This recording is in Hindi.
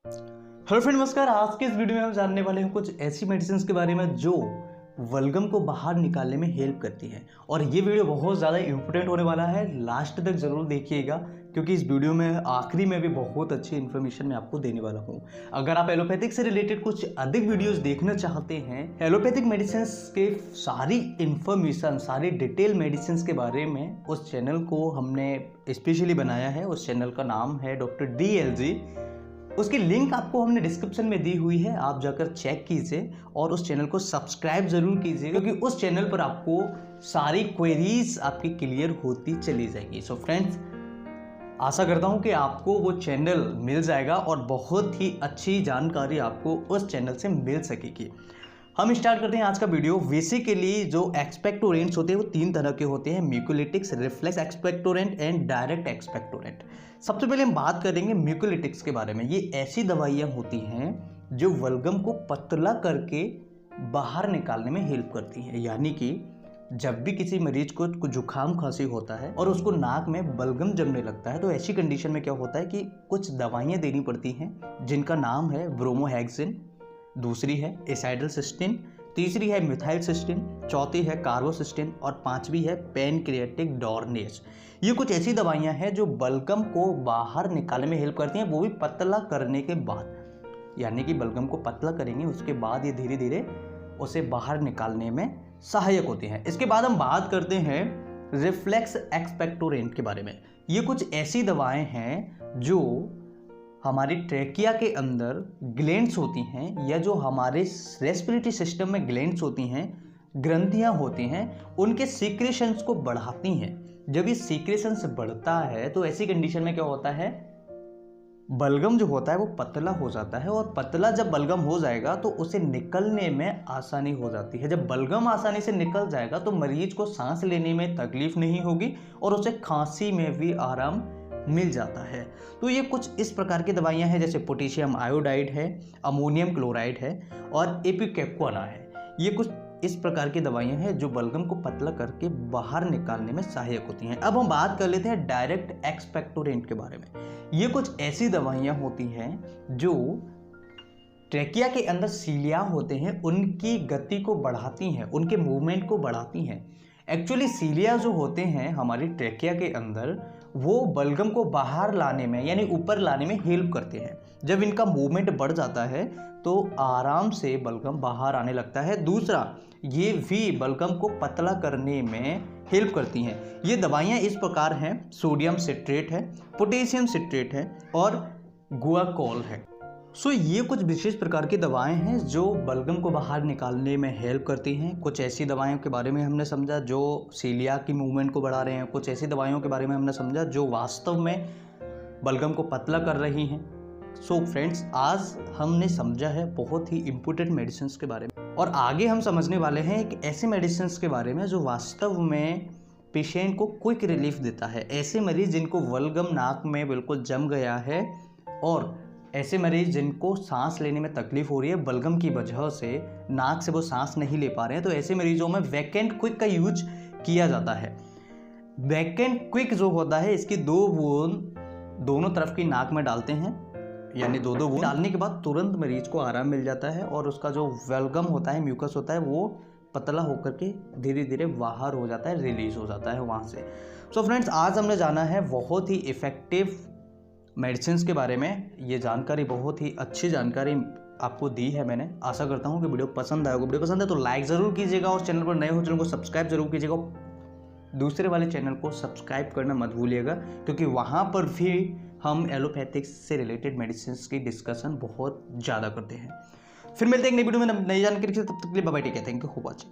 हेलो फ्रेंड, नमस्कार। आज के इस वीडियो में हम जानने वाले हैं कुछ ऐसी मेडिसिन के बारे में जो बलगम को बाहर निकालने में हेल्प करती हैं। और ये वीडियो बहुत ज़्यादा इंपॉर्टेंट होने वाला है, लास्ट तक ज़रूर देखिएगा क्योंकि इस वीडियो में आखिरी में भी बहुत अच्छी इन्फॉर्मेशन मैं आपको देने वाला हूँ। अगर आप एलोपैथिक से रिलेटेड कुछ अधिक वीडियोस देखना चाहते हैं, एलोपैथिक मेडिसिन के सारी इन्फॉर्मेशन, सारी डिटेल मेडिसिन के बारे में, उस चैनल को हमने स्पेशली बनाया है। उस चैनल का नाम है डॉक्टर DLG। उसकी लिंक आपको हमने डिस्क्रिप्शन में दी हुई है, आप जाकर चेक कीजिए और उस चैनल को सब्सक्राइब जरूर कीजिए क्योंकि उस चैनल पर आपको सारी क्वेरीज आपकी क्लियर होती चली जाएगी। सो फ्रेंड्स, आशा करता हूं कि आपको वो चैनल मिल जाएगा और बहुत ही अच्छी जानकारी आपको उस चैनल से मिल सकेगी। हम स्टार्ट करते हैं आज का वीडियो। बेसिकली जो एक्सपेक्टोरेंट्स होते हैं वो तीन तरह के होते हैं: mucolytics, reflex expectorant and direct expectorant. सबसे पहले हम बात करेंगे म्यूकोलिटिक्स के बारे में। ये ऐसी दवाइयाँ होती हैं जो बलगम को पतला करके बाहर निकालने में हेल्प करती हैं। यानी कि जब भी किसी मरीज को जुकाम खांसी होता है और उसको नाक में बलगम जमने लगता है तो ऐसी कंडीशन में क्या होता है कि कुछ दवाइयाँ देनी पड़ती हैं जिनका नाम है ब्रोमोहेक्सिन, दूसरी है एसाइडलसिस्टिन, तीसरी है मिथाइलसिस्टिन, चौथी है कार्बोसिस्टिन और पांचवी है पैनक्रियाटिक डोरनेज। ये कुछ ऐसी दवाइयां हैं जो बलगम को बाहर निकालने में हेल्प करती हैं, वो भी पतला करने के बाद। यानी कि बलगम को पतला करेंगे उसके बाद ये धीरे धीरे उसे बाहर निकालने में सहायक होती हैं। इसके बाद हम बात करते हैं रिफ्लेक्स एक्सपेक्टोरेंट के बारे में। ये कुछ ऐसी दवाएं हैं जो हमारी ट्रेकिया के अंदर ग्लैंड्स होती हैं या जो हमारे रेस्पिरेटरी सिस्टम में ग्लैंड्स होती हैं, ग्रंथियां होती हैं, उनके सीक्रेशंस को बढ़ाती हैं। जब ये सीक्रेशंस बढ़ता है तो ऐसी कंडीशन में क्या होता है, बलगम जो होता है वो पतला हो जाता है और पतला जब बलगम हो जाएगा तो उसे निकलने में आसानी हो जाती है। जब बलगम आसानी से निकल जाएगा तो मरीज को सांस लेने में तकलीफ नहीं होगी और उसे खांसी में भी आराम मिल जाता है। तो ये कुछ इस प्रकार की दवाइयां हैं जैसे पोटेशियम आयोडाइड है, अमोनियम क्लोराइड है और एपिकेक्वाना है। ये कुछ इस प्रकार की दवाइयां हैं जो बलगम को पतला करके बाहर निकालने में सहायक होती हैं। अब हम बात कर लेते हैं डायरेक्ट एक्सपेक्टोरेंट के बारे में। ये कुछ ऐसी दवाइयां होती हैं जो ट्रेकिया के अंदर सीलिया होते हैं उनकी गति को बढ़ाती हैं, उनके मूवमेंट को बढ़ाती हैं। एक्चुअली सीलिया जो होते हैं हमारी ट्रेकिया के अंदर, वो बलगम को बाहर लाने में यानी ऊपर लाने में हेल्प करते हैं। जब इनका मूवमेंट बढ़ जाता है तो आराम से बलगम बाहर आने लगता है। दूसरा, ये भी बलगम को पतला करने में हेल्प करती हैं। ये दवाइयाँ इस प्रकार हैं: सोडियम सिट्रेट है, पोटेशियम सिट्रेट है और गुआकोल है। सो ये कुछ विशेष प्रकार की दवाएं हैं जो बलगम को बाहर निकालने में हेल्प करती हैं। कुछ ऐसी दवाइयों के बारे में हमने समझा जो सीलिया की मूवमेंट को बढ़ा रहे हैं, कुछ ऐसी दवाइयों के बारे में हमने समझा जो वास्तव में बलगम को पतला कर रही हैं। सो फ्रेंड्स, आज हमने समझा है बहुत ही इम्पोर्टेंट मेडिसिन के बारे में और आगे हम समझने वाले हैं एक ऐसे मेडिसिन के बारे में जो वास्तव में पेशेंट को क्विक रिलीफ देता है। ऐसे मरीज जिनको बलगम नाक में बिल्कुल जम गया है और ऐसे मरीज जिनको सांस लेने में तकलीफ हो रही है बलगम की वजह से, नाक से वो सांस नहीं ले पा रहे हैं, तो ऐसे मरीजों में वैकेंट क्विक का यूज किया जाता है। वैकेंट क्विक जो होता है, इसकी 2 बूंद दोनों तरफ की नाक में डालते हैं, यानी 2-2 बूंद डालने के बाद तुरंत मरीज को आराम मिल जाता है और उसका जो बलगम होता है, म्यूकस होता है, वो पतला होकर के धीरे धीरे बाहर हो जाता है, रिलीज हो जाता है वहाँ से। सो फ्रेंड्स, आज हमने जाना है बहुत ही इफेक्टिव मेडिसिन के बारे में। ये जानकारी बहुत ही अच्छी जानकारी आपको दी है मैंने। आशा करता हूँ कि वीडियो पसंद आएगा। वीडियो पसंद है तो लाइक ज़रूर कीजिएगा, उस चैनल पर नए हो चैनल को सब्सक्राइब जरूर कीजिएगा। दूसरे वाले चैनल को सब्सक्राइब करना मत भूलिएगा क्योंकि वहाँ पर भी हम एलोपैथिक्स से रिलेटेड मेडिसिन की डिस्कशन बहुत ज़्यादा करते हैं। फिर मिलते हैं एक नई वीडियो में नई जानकारी के साथ। तब तक के लिए bye bye, take care, thank you for watching.